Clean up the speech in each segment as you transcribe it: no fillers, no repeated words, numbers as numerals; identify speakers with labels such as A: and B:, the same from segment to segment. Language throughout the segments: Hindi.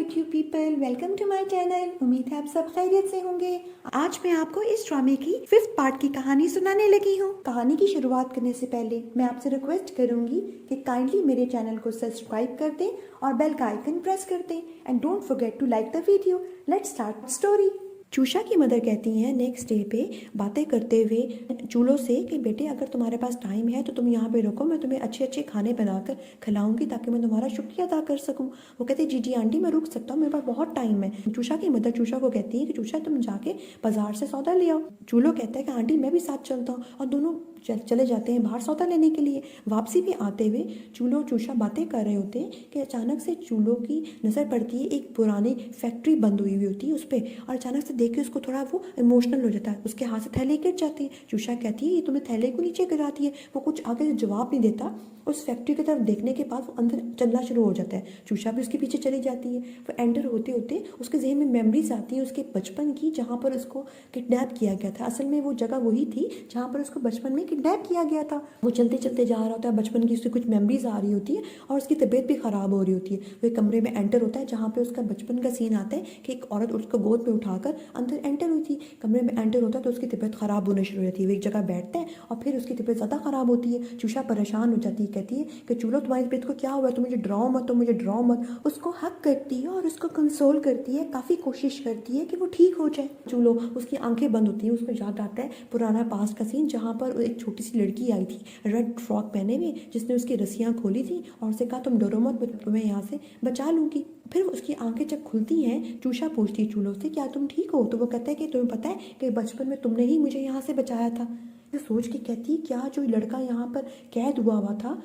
A: YouTube people, welcome to my channel. उम्मीद है आप सब खैरियत से होंगे। आज मैं आपको इस ड्रामे की 5th पार्ट की कहानी सुनाने लगी हूँ। कहानी की शुरुआत करने से पहले मैं आपसे रिक्वेस्ट करूंगी कि काइंडली मेरे चैनल को सब्सक्राइब कर दें और बेल का आइकन प्रेस कर दें and don't forget to like the video. Let's start story. चूषा की मदर कहती हैं नेक्स्ट डे पे बातें करते हुए चूलों से कि बेटे अगर तुम्हारे पास टाइम है तो तुम यहाँ पे रुको, मैं तुम्हें अच्छे अच्छे खाने बनाकर खिलाऊंगी ताकि मैं तुम्हारा शुक्रिया अदा कर सकूं। वो कहते जी जी आंटी मैं रुक सकता हूँ, मेरे पास बहुत टाइम है। चूषा की मदर चूषा को कहती है कि चूषा तुम जाके बाजार से सौदा ले आओ। चूलो कहता है कि आंटी मैं भी साथ चलता हूँ और दोनों चले जाते हैं बाहर सौदा लेने के लिए। वापसी पे आते हुए चूलो चूषा बातें कर रहे होते हैं कि अचानक से चूलो की नज़र पड़ती है एक पुरानी फैक्ट्री बंद हुई होती है उस पर, और अचानक से देख के उसको थोड़ा वो इमोशनल हो जाता है। उसके हाथ से थैली गिर जाती है। चूषा कहती है ये तुमने थैले को नीचे गिराती है। वो कुछ आगे से जवाब नहीं देता। उस फैक्ट्री की तरफ देखने के बाद वो अंदर चलना शुरू हो जाता है। चूषा भी उसके पीछे चली जाती है। वो एंटर होते होते उसके जहन में मेमोरीज आती है उसके बचपन की, जहाँ पर उसको किडनैप किया गया था। असल में वो जगह वही थी जहाँ पर उसको बचपन में किडनैप किया गया था। वो चलते चलते जा रहा होता है, बचपन की उसकी कुछ मेमोरीज आ रही होती है और उसकी तबीयत भी खराब हो रही होती है। वो एक कमरे में एंटर होता है जहाँ पे उसका बचपन का सीन आता है कि एक औरत उसको गोद में उठाकर अंदर एंटर हुई थी। कमरे में एंटर होता है तो उसकी तबीयत खराब होने शुरू हो जाती है। वो एक जगह बैठते हैं और फिर उसकी तबीयत ज़्यादा खराब होती है। चूषा परेशान हो जाती है, कहती है कि चूलो तुम्हारी तबीयत को क्या हुआ, तुम मुझे डराओ मत, तुम मुझे डराओ मत। उसको हक करती है और उसको कंसोल करती है, काफ़ी कोशिश करती है कि वो ठीक हो जाए। चूलो उसकी आंखें बंद होती हैं, उसको याद आता है पुराना पास्ट का सीन जहाँ पर एक छोटी सी लड़की आई थी रेड फ्रॉक पहने हुए, जिसने उसकी रस्सियाँ खोली थी और उसे कहा तुम डरो मत, तुम्हें यहाँ से बचा लूँगी। फिर उसकी आंखें जब खुलती हैं चूषा पूछती है चूलो से क्या तुम ठीक हो, तो वो कहता है कि तुम्हें पता है कि बचपन में तुमने ही मुझे यहाँ से बचाया था। ये सोच के कहती है क्या जो लड़का यहाँ पर कैद हुआ था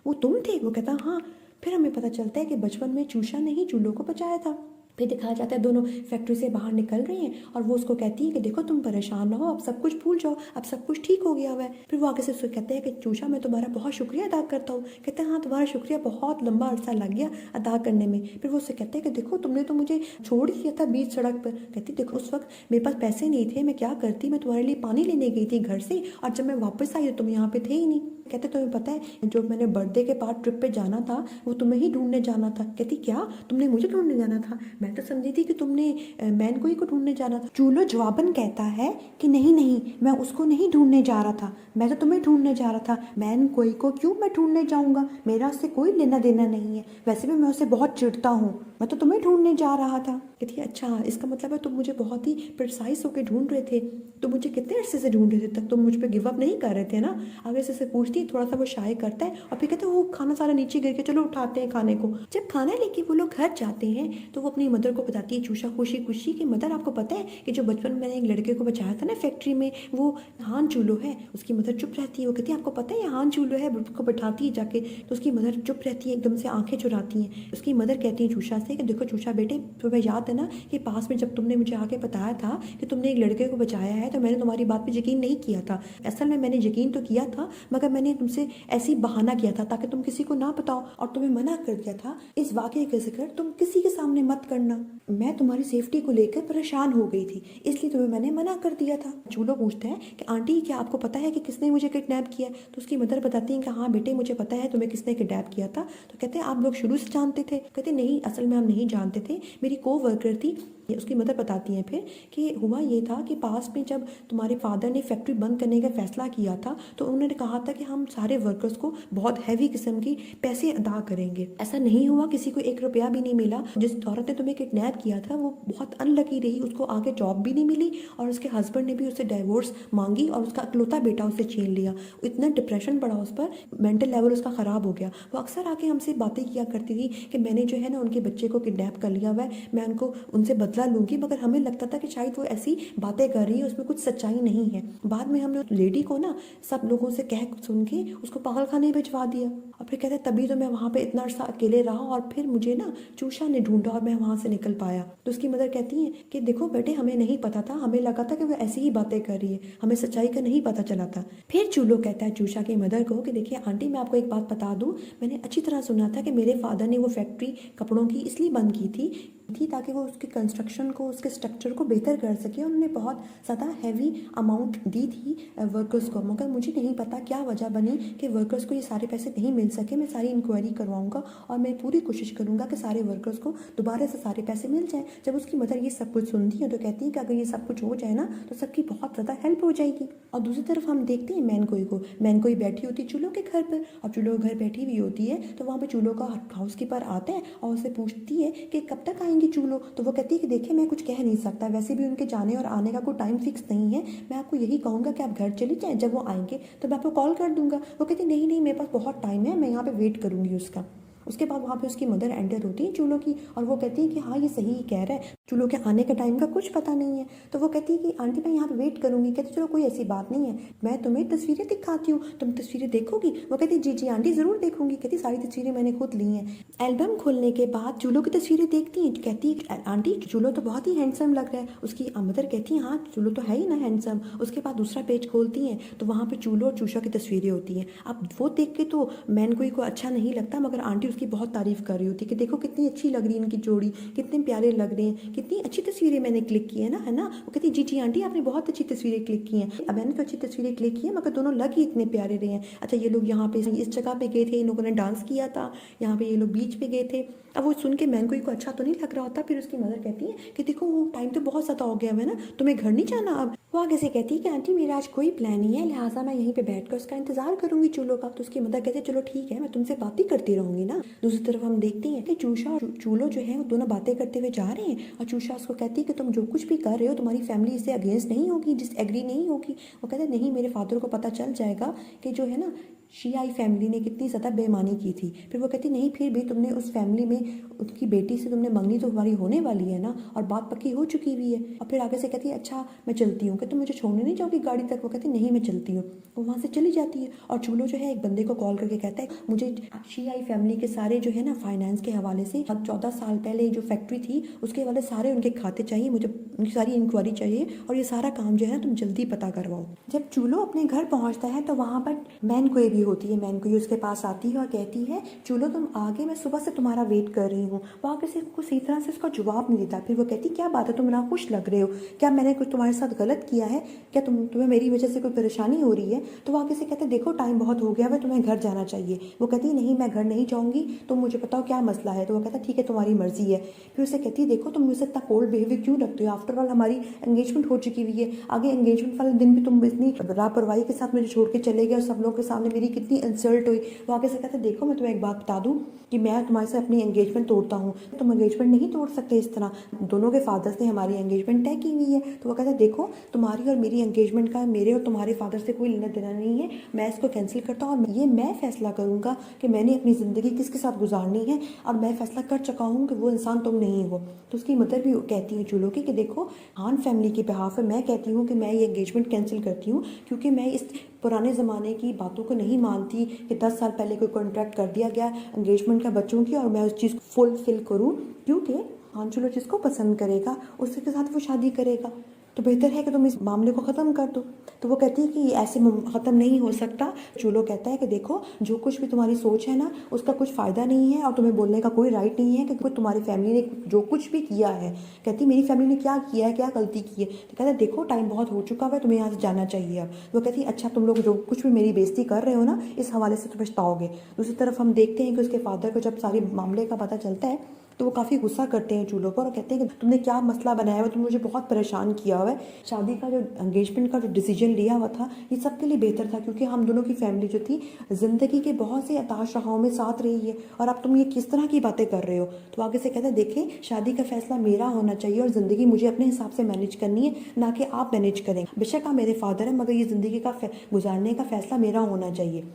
A: वो तुम थे? वो कहता हाँ। फिर हमें पता चलता है कि बचपन में चूषा ने ही चूलो को बचाया था। फिर दिखाया जाता है दोनों फैक्ट्री से बाहर निकल रही हैं और वो उसको कहती है कि देखो तुम परेशान ना हो, अब सब कुछ भूल जाओ, अब सब कुछ ठीक हो गया हुआ है। फिर वो आगे से उसको कहते हैं कि चूषा मैं तुम्हारा बहुत शुक्रिया अदा करता हूँ। कहते हैं हाँ तुम्हारा शुक्रिया बहुत लंबा अरसा लग गया अदा करने में। फिर वो उससे कहते हैं कि देखो तुमने तो मुझे छोड़ दिया था बीच सड़क पर। कहती देखो उस वक्त मेरे पास पैसे नहीं थे, मैं क्या करती, मैं तुम्हारे लिए पानी लेने गई थी घर से और जब मैं वापस आई तो तुम यहाँ पे थे ही नहीं। कहते तुम्हें पता है जो मैंने बर्थडे के बाद ट्रिप पे जाना था वो तुम्हें ही ढूंढने जाना था। कहती क्या तुमने मुझे ढूंढने जाना था? मैं तो समझी थी कि तुमने मैन कोई को ढूंढने जाना था। चूलो जवाबन कहता है कि नहीं नहीं मैं उसको नहीं ढूंढने जा रहा था, मैं तो तुम्हें ढूंढने जा रहा था। मैन कोई को क्यों मैं ढूंढने जाऊंगा, मेरा उससे कोई लेना देना नहीं है, वैसे भी मैं उससे बहुत चिढ़ता हूँ, मैं तो तुम्हें ढूंढने जा रहा था। कहती अच्छा इसका मतलब है तुम मुझे बहुत ही प्रिसाइज होकर ढूंढ रहे थे, तुम मुझे कितने अरसे से ढूंढ रहे थे, तक तुम मुझ पर गिव अप नहीं कर रहे थे ना। आगे से पूछती थोड़ा सा वो शाय करता है और फिर कहते हैं वो खाना सारा नीचे गिर के चलो उठाते हैं खाने को। जब खाना लेके वो लोग घर जाते हैं तो वो अपनी मदर को बताती है चूषा खुशी खुशी कि मदर आपको पता है कि जो बचपन में मैंने एक लड़के को बचाया था ना फैक्ट्री में वो हान चूलो है। उसकी मदर चुप रहती है। वो कहती है आपको पता है ये हान चूलो है, उसको बैठाती है जाके तो उसकी मदर चुप रहती है, एकदम से आंखें चुराती हैं। उसकी मदर कहती है चूषा से कि देखो चूषा बेटे तुम्हें याद है ना कि पास में जब तुमने मुझे आके बताया था कि तुमने एक लड़के को बचाया है तो मैंने तुम्हारी बात पे यकीन नहीं किया था। असल में मैंने यकीन तो किया था मगर मैंने तुमसे ऐसी बहाना किया था ताकि तुम किसी को ना बताओ और तुम्हें मना कर दिया था इस वाकये का जिक्र तुम किसी के सामने मत करना। मैं तुम्हारी सेफ्टी को लेकर परेशान हो गई थी इसलिए तुम्हें मैंने मना कर दिया था। चूलो पूछता है कि आंटी क्या आपको पता है कि किसने मुझे किडनैप किया? तो उसकी मदर बताती है कि हाँ बेटे मुझे पता है तुम्हें किसने किडनैप किया था। तो कहते हैं आप लोग शुरू से जानते थे? कहते नहीं असल में हम नहीं जानते थे, मेरी को वर्कर थी। उसकी मदर बताती हैं फिर कि हुआ ये था कि पास में जब तुम्हारे फादर ने फैक्ट्री बंद करने का फैसला किया था तो उन्होंने कहा था कि हम सारे वर्कर्स को बहुत हैवी किस्म की पैसे अदा करेंगे। ऐसा नहीं हुआ, किसी को 1 रुपया भी नहीं मिला। जिस औरत ने तुम्हें किडनैप किया था वो बहुत अनलकी रही, उसको आगे जॉब भी नहीं मिली और उसके हस्बैंड ने भी उससे डाइवोर्स मांगी और उसका इकलौता बेटा उसे छीन लिया। इतना डिप्रेशन बढ़ा उस पर, मेंटल लेवल उसका ख़राब हो गया। वो अक्सर आके हमसे बातें किया करती थी कि मैंने जो है ना उनके बच्चे को किडनैप कर लिया हुआ है, मैं उनको उनसे बदला लूंगी, मगर हमें लगता था कि शायद वो ऐसी बातें कर रही है, उसमें कुछ सच्चाई नहीं है। बाद में हमने लेडी को ना सब लोगों से कह सुन के उसको पागल खाने भिजवा दिया और फिर कहते तभी तो मैं वहाँ पे इतना अरसा अकेले रहा और फिर मुझे ना चूषा ने ढूंढा और मैं वहाँ से निकल पाया। तो उसकी मदर कहती है कि देखो बेटे हमें नहीं पता था, हमें लगा था कि वो ऐसी ही बातें कर रही है, हमें सच्चाई का नहीं पता चला था। फिर चूलो कहता है चूषा की मदर को कि देखिए आंटी मैं आपको एक बात बता दूं, मैंने अच्छी तरह सुना था कि मेरे फादर ने वो फैक्ट्री कपड़ों की इसलिए बंद की थी थी ताकि वो उसके कंस्ट्रक्शन को, उसके स्ट्रक्चर को बेहतर कर सके। उन्होंने बहुत ज़्यादा हैवी अमाउंट दी थी वर्कर्स को, मगर मुझे नहीं पता क्या वजह बनी कि वर्कर्स को ये सारे पैसे नहीं मिल सके। मैं सारी इंक्वायरी करवाऊंगा और मैं पूरी कोशिश करूंगा कि सारे वर्कर्स को दोबारा से सारे पैसे मिल जाएं। जब उसकी मदर ये सब कुछ सुनती है तो कहती है कि अगर ये सब कुछ हो जाए ना तो सबकी बहुत ज़्यादा हेल्प हो जाएगी। और दूसरी तरफ हम देखते हैं मैनकोई को। मैनकोई बैठी होती है चूल्हों के घर पर, और चूल्हों के घर बैठी हुई होती है तो वहाँ पर चूल्हों का हाउसकीपर आता है और उससे पूछती है कि कब तक आएंगे चूल्हो। तो वो कहती है कि देखिए मैं कुछ कह नहीं सकता, वैसे भी उनके जाने और आने का कोई टाइम फिक्स नहीं है। मैं आपको यही कहूँगा कि आप घर चली जाएँ, जब वो आएंगे तो मैं आपको कॉल कर दूंगा। वो कहती नहीं नहीं, मेरे पास बहुत टाइम है, मैं यहाँ पे वेट करूँगी उसका। उसके बाद वहाँ पे उसकी मदर एंटर होती है चूल्हों की, और वो कहती है कि हाँ ये सही कह रहा है, चूल्हों के आने के टाइम का कुछ पता नहीं है। तो वो कहती है कि आंटी मैं यहाँ पे वेट करूँगी। कहती चलो कोई ऐसी बात नहीं है, मैं तुम्हें तस्वीरें दिखाती हूँ, तुम तस्वीरें देखोगी। वो कहती जी जी आंटी ज़रूर देखूंगी। कहती सारी तस्वीरें मैंने खुद ली हैं। एल्बम खोलने के बाद चूल्हों की तस्वीरें देखती हैं, कहती आंटी चूल्हो तो बहुत ही हैंडसम लग रहा है। उसकी मदर कहती है हाँ चूल्हो तो है ही ना हैंडसम। उसके बाद दूसरा पेज खोलती हैं तो वहाँ पर चूल्हो और चूषा की तस्वीरें होती हैं। अब वो देख के तो मैनकोई को अच्छा नहीं लगता, मगर आंटी उसकी बहुत तारीफ कर रही होती कि देखो कितनी अच्छी लग रही है इनकी जोड़ी, कितने प्यारे लग रहे हैं, कितनी अच्छी तस्वीरें मैंने क्लिक की है ना, है ना। वो कहती जी जी आंटी आपने बहुत अच्छी तस्वीरें क्लिक की हैं। अब मैंने तो अच्छी तस्वीरें क्लिक की है मगर दोनों लग ही इतने प्यारे रहे हैं। अच्छा ये लोग यहाँ पे इस जगह पे गए थे, इन लोगों ने डांस किया था, यहाँ पे ये लोग बीच पे गए थे। अब वो सुन के मैनकोई को अच्छा तो नहीं लग रहा होता। फिर उसकी मदर कहती है कि देखो वो टाइम तो बहुत ज़्यादा हो गया है ना, तुम्हें घर नहीं जाना अब। वो आगे से कहती है कि आंटी मेरा आज कोई प्लान नहीं है, लिहाजा मैं यहीं पे बैठकर उसका इंतजार करूंगी चूल्हों का। तो उसकी मदर कहती है चलो ठीक है, मैं तुमसे बातें करती रहूंगी ना। दूसरी तरफ हम देखते हैं कि चूषा और चूल्हो जो है वो दोनों बातें करते हुए जा रहे हैं, और चूषा उसको कहती है कि तुम जो कुछ भी कर रहे हो तुम्हारी फैमिली इससे अगेंस्ट नहीं होगी, डिसएग्री नहीं होगी। वो कहते हैं नहीं, मेरे फादर को पता चल जाएगा कि जो है ना शियाई फैमिली ने कितनी ज़्यादा बेईमानी की थी। फिर वो कहती नहीं फिर भी तुमने उस फैमिली में उनकी बेटी से तुमने मंगनी तो हमारी होने वाली है ना, और बात पक्की हो चुकी हुई है। और फिर आगे से कहती है अच्छा मैं चलती हूँ, कि तुम मुझे छोड़ने नहीं जाओगी गाड़ी तक। वो कहती नहीं मैं चलती हूँ। वो वहाँ से चली जाती है, और चूल्हो जो है एक बंदे को कॉल करके कहता है मुझे शियाई फैमिली के सारे जो है ना फाइनेंस के हवाले से 14 साल पहले जो फैक्ट्री थी उसके वाले सारे उनके खाते चाहिए, मुझे उनकी सारी इंक्वायरी चाहिए, और ये सारा काम जो है ना तुम जल्दी पता करवाओ। जब चूल्हो अपने घर पहुँचता है तो वहाँ पर मैनकोई भी होती है। मैनकोई उसके पास आती है और कहती है चूल्हो तुम आगे, मैं सुबह से तुम्हारा वेट कर रही हूँ। वो आगे से कुछ सही तरह से उसका जवाब नहीं देता। फिर वो कहती क्या बात है, तुम ना खुश लग रहे हो, क्या मैंने कुछ तुम्हारे साथ गलत किया है, क्या तुम्हें मेरी वजह से कोई परेशानी हो रही है। तो वो आगे से कहते देखो टाइम बहुत हो गया है, तुम्हें घर जाना चाहिए। वो कहती नहीं मैं घर नहीं जाऊँगी, तुम मुझे बताओ क्या मसला है। तो वो कहता ठीक है तुम्हारी मर्जी है। फिर उसे कहती है देखो तुम मुझसे इतना कोल्ड बिहेवियर क्यों रखते हो, आफ्टर ऑल हमारी एंगेजमेंट हो चुकी हुई है, आगे एंगेजमेंट वाले दिन भी तुम इतनी लापरवाही के साथ मुझे छोड़ के चले गए और सब लोगों के सामने मेरी कितनी इंसल्ट हुई। वो आगे से कहते देखो मैं तुम्हें एक बात बता दूं कि मैं तुम्हारे से अपनी एंगेजमेंट तोड़ता हूँ, तुम एंगेजमेंट नहीं तोड़ सकते इस तरह, दोनों के फादर्स ने हमारी एंगेजमेंट तय की हुई है। तो वो कहता है देखो तुम्हारी और मेरी एंगेजमेंट का मेरे और तुम्हारे फादर से कोई लेना देना नहीं है, मैं इसको कैंसिल करता हूँ, और ये मैं फैसला करूँगा कि मैंने अपनी ज़िंदगी किसके साथ गुजारनी है, और मैं फैसला कर चुका हूँ कि वो इंसान तुम नहीं हो। तो उसकी मदर भी कहती है चूल्हो की कि देखो हान फैमिली के बिहाफ है मैं कहती हूँ कि मैं ये एंगेजमेंट कैंसिल करती हूँ, क्योंकि मैं इस पुराने ज़माने की बातों को नहीं मानती कि 10 साल पहले कोई कॉन्ट्रैक्ट कर दिया गया एंगेजमेंट का बच्चों की, और मैं उस चीज़ को फुलफिल करूँ, क्योंकि हान चूल्हो जिसको पसंद करेगा उसके साथ वो शादी करेगा, तो बेहतर है कि तुम इस मामले को ख़त्म कर दो। तो वो कहती है कि ऐसे ख़त्म नहीं हो सकता। चूल्हो कहता है कि देखो जो कुछ भी तुम्हारी सोच है ना उसका कुछ फ़ायदा नहीं है, और तुम्हें बोलने का कोई राइट नहीं है क्योंकि तुम्हारी फैमिली ने जो कुछ भी किया है। कहती मेरी फैमिली ने क्या किया है, क्या गलती की है। तो कहता है देखो टाइम बहुत हो चुका है, तुम्हें यहाँ से जाना चाहिए अब। वो कहती है अच्छा तुम लोग जो कुछ भी मेरी बेइज्जती कर रहे हो ना इस हवाले से तुम पछताओगे। दूसरी तरफ हम देखते हैं कि उसके फादर को जब सारे मामले का पता चलता है तो वो काफ़ी गुस्सा करते हैं चूल्हो पर, और कहते हैं कि तुमने क्या मसला बनाया हुआ, तुमने मुझे बहुत परेशान किया हुआ है। शादी का जो एंगेजमेंट का जो डिसीजन लिया हुआ था ये सबके लिए बेहतर था, क्योंकि हम दोनों की फैमिली जो थी ज़िंदगी के बहुत से अताश राहों में साथ रही है, और अब तुम ये किस तरह की बातें कर रहे हो। तो आगे से कहते हैं देखें शादी का फैसला मेरा होना चाहिए, और ज़िंदगी मुझे अपने हिसाब से मैनेज करनी है, ना कि आप मैनेज करें। बेशक आप मेरे फादर हैं मगर ये ज़िंदगी का गुजारने का फैसला मेरा होना चाहिए।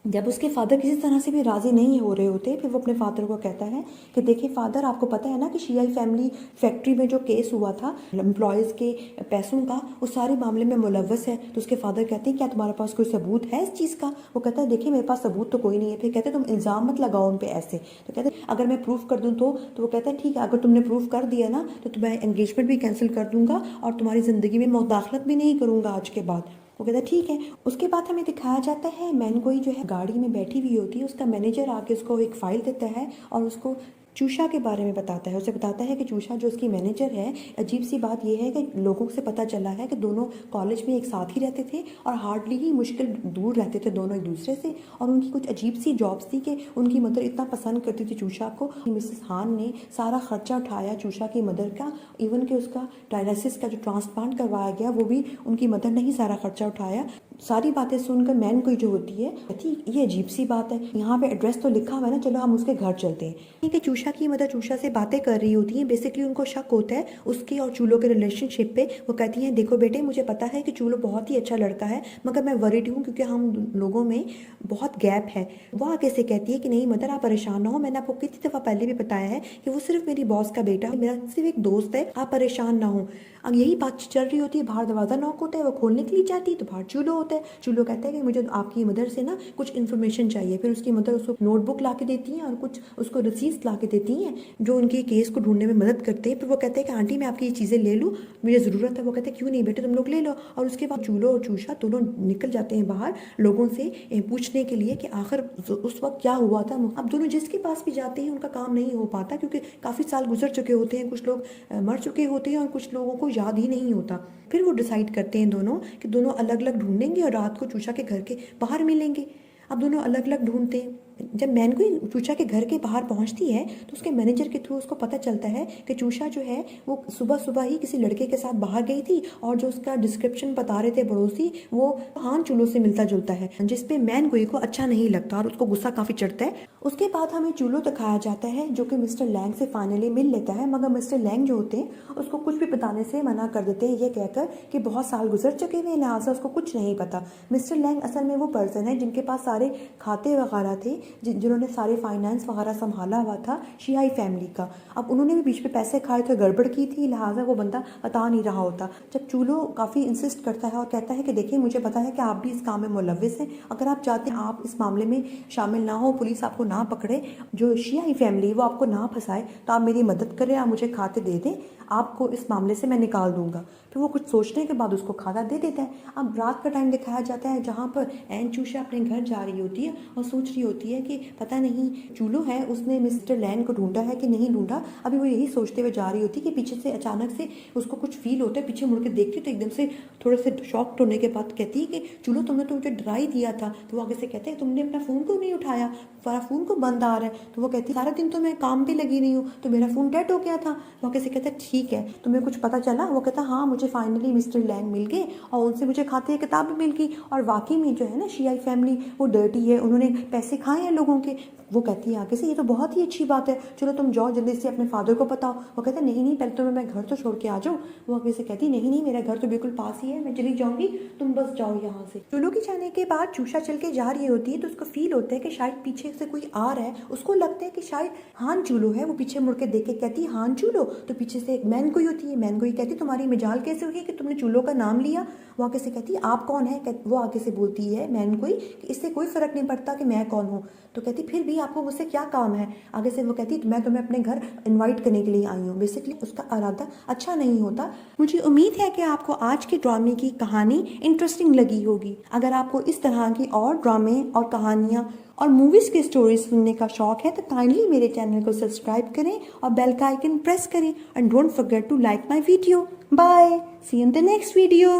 A: जब उसके फादर किसी तरह से भी राज़ी नहीं हो रहे होते फिर वो अपने फादर को कहता है कि देखिए फादर आपको पता है ना कि शियाई फैमिली फैक्ट्री में जो केस हुआ था एम्प्लॉयज़ के पैसों का, उस सारे मामले में मुलव्वस है। तो उसके फादर कहते हैं क्या तुम्हारे पास कोई सबूत है इस चीज़ का। वो कहता है देखिए मेरे पास सबूत तो कोई नहीं है। फिर कहते तुम इल्ज़ाम मत लगाओ उन पर ऐसे। तो कहते अगर मैं प्रूफ कर दूँ तो वो कहता है ठीक है अगर तुमने प्रूफ कर दिया ना तो मैं एंगेजमेंट भी कैंसिल कर दूँगा और तुम्हारी ज़िंदगी में मुदाखलत भी नहीं करूँगा आज के बाद। वो कहता है ठीक है। उसके बाद हमें दिखाया जाता है मैनकोई जो है गाड़ी में बैठी हुई होती है, उसका मैनेजर आके उसको एक फ़ाइल देता है और उसको चूषा के बारे में बताता है। उसे बताता है कि चूषा जो उसकी मैनेजर है, अजीब सी बात यह है कि लोगों से पता चला है कि दोनों कॉलेज में एक साथ ही रहते थे और हार्डली ही मुश्किल दूर रहते थे दोनों एक दूसरे से, और उनकी कुछ अजीब सी जॉब्स थी कि उनकी मदर इतना पसंद करती थी चूषा को। मिसेस हान ने सारा खर्चा उठाया चूषा की मदर का, इवन कि उसका डायलिसिस का जो ट्रांसप्लांट करवाया गया वो भी उनकी मदर ने ही सारा खर्चा उठाया। सारी बातें सुनकर मैन कोई जो होती है कहती ये अजीब सी बात है, यहाँ पे एड्रेस तो लिखा हुआ है ना, चलो हम उसके घर चलते हैं। ठीक है, चूषा की मदर चूषा से बातें कर रही होती है। बेसिकली उनको शक होता है उसके और चूलो के रिलेशनशिप पे। वो कहती हैं देखो बेटे, मुझे पता है कि चूलो बहुत ही अच्छा लड़का है, मगर मैं वरीड हूँ क्योंकि हम लोगों में बहुत गैप है। वो आगे से कहती है कि नहीं मदर आप परेशान ना हो, मैंने आपको कितनी दफ़ा पहले भी बताया है कि वो सिर्फ मेरी बॉस का बेटा है, मेरा सिर्फ एक दोस्त है, आप परेशान ना हो। अब यही बात चल रही होती है, बाहर दरवाज़ा नॉक होता है, वो खोलने के लिए जाती है तो बाहर चूलो होता है। चूलो कहता है कि मुझे आपकी मदर से ना कुछ इन्फॉर्मेशन चाहिए। फिर उसकी मदर उसको नोटबुक ला के देती हैं और कुछ उसको रसीद ला के देती हैं जो उनके केस को ढूंढने में मदद करते हैं। फिर वो कहते हैं कि आंटी मैं आपकी ये चीज़ें ले लूँ, मुझे ज़रूरत है। वो कहते हैं क्यों नहीं बेटे, तुम लोग ले लो। और उसके बाद चूलो और चूषा दोनों निकल जाते हैं बाहर लोगों से पूछने के लिए कि आखिर उस वक्त क्या हुआ था। अब दोनों जिसके पास भी जाते हैं उनका काम नहीं हो पाता क्योंकि काफ़ी साल गुजर चुके होते हैं, कुछ लोग मर चुके होते हैं और कुछ लोगों को याद ही नहीं होता। फिर वो डिसाइड करते हैं दोनों कि दोनों अलग अलग ढूंढेंगे और रात को चूषा के घर के बाहर मिलेंगे। अब दोनों अलग अलग ढूंढते हैं। जब मैनगुई चूषा के घर के बाहर पहुंचती है तो उसके मैनेजर के थ्रू उसको पता चलता है कि चूषा जो है वो सुबह सुबह ही किसी लड़के के साथ बाहर गई थी और जो उसका डिस्क्रिप्शन बता रहे थे पड़ोसी वो हान चूलो से मिलता जुलता है, जिसपे मैनगुई को अच्छा नहीं लगता और उसको गुस्सा काफ़ी चढ़ता है। उसके बाद हमें चूलो दिखाया जाता है जो कि मिस्टर लैंग से फाइनली मिल लेता है, मगर मिस्टर लैंग जो होते हैं उसको कुछ भी बताने से मना कर देते हैं, ये कहकर कि बहुत साल गुजर चुके हुए लिहाजा उसको कुछ नहीं पता। मिस्टर लैंग असल में वो पर्सन है जिनके पास सारे खाते वगैरह थे, जिन्होंने सारे फाइनेंस वगैरह संभाला हुआ था शियाई फैमिली का। अब उन्होंने भी बीच में पैसे खाए थे, गड़बड़ की थी, लिहाजा वो बंदा बता नहीं रहा होता। जब चूलो काफ़ी इंसिस्ट करता है और कहता है कि देखिए मुझे पता है कि आप भी इस काम में मुलविस हैं, अगर आप चाहते हैं आप इस मामले में शामिल ना हो, पुलिस आपको ना पकड़े, जो शियाई फैमिली वो आपको ना फंसाए, तो आप मेरी मदद करें, आप मुझे खाते दे दें, आपको इस मामले से मैं निकाल दूंगा। फिर वो कुछ सोचने के बाद उसको खाता दे देता है। अब रात का टाइम दिखाया जाता है जहाँ पर एन चूषा अपने घर जा रही होती है और सोच रही होती है कि पता नहीं चूलो है उसने मिस्टर लैन को ढूंढा है कि नहीं ढूंढा। अभी वो यही सोचते हुए जा रही होती है कि पीछे से अचानक से उसको कुछ फील होता है, पीछे मुड़ के देखती तो एकदम से थोड़े से शॉक होने के बाद कहती है कि चूलो तुमने तो मुझे डरा ही दिया था। तो वो आगे से कहते हैं तुमने अपना फ़ोन को नहीं उठाया, तुम्हारा फ़ोन को बंद आ रहा है। तो वो कहती है सारा दिन तो मैं काम पे लगी रही हूँ तो मेरा फ़ोन डेड हो गया था। वो आगे से कहता है ठीक है तुम्हें कुछ पता चला? वो कहता हाँ मुझे फाइनली मिस्टर लैंग मिल गए और उनसे मुझे खाते किताब भी मिल गई, और वाकई में जो है ना शियाई फैमिली वो डर्टी है, उन्होंने पैसे खाए हैं लोगों के। वो कहती है आगे से ये तो बहुत ही अच्छी बात है, चलो तुम जाओ जल्दी से अपने फादर को बताओ। वो कहता है नहीं नहीं पहले तो मैं घर तो छोड़ के आ जाऊँ। वो आगे से कहती नहीं नहीं मेरा घर तो बिल्कुल पास ही है, मैं चली जाऊँगी, तुम बस जाओ यहाँ से। चूलो के जाने के बाद चूषा चल के जा रही होती है तो उसको फील होता है कि शायद पीछे से कोई आ रहा है। उसको लगता है कि शायद हान चूलो है। वो पीछे मुड़ के देख के कहती है हान चूलो, तो पीछे से एक मैनगुई होती है। मैनगुई कहती तुम्हारी मजाल कैसे हुई कि तुमने चूलो का नाम लिया? वो आगे से कहती है आप कौन है? वो आगे से बोलती है मैनगुई कि इससे कोई फर्क नहीं पड़ता कि मैं कौन हूँ। तो कहती फिर भी आपको मुझसे क्या काम है? आगे से वो कहती मैं तुम्हें अपने घर इनवाइट करने के लिए आई हूँ। बेसिकली उसका इरादा अच्छा नहीं होता। मुझे उम्मीद है कि आपको आज के ड्रामे की कहानी इंटरेस्टिंग लगी होगी। अगर आपको इस तरह की और ड्रामे और कहानियाँ और मूवीज़ की स्टोरी सुनने का शौक है तो काइंडली मेरे चैनल को सब्सक्राइब करें और बेल का आइकन प्रेस करें, and don't forget to like my video. Bye, see you in the next video.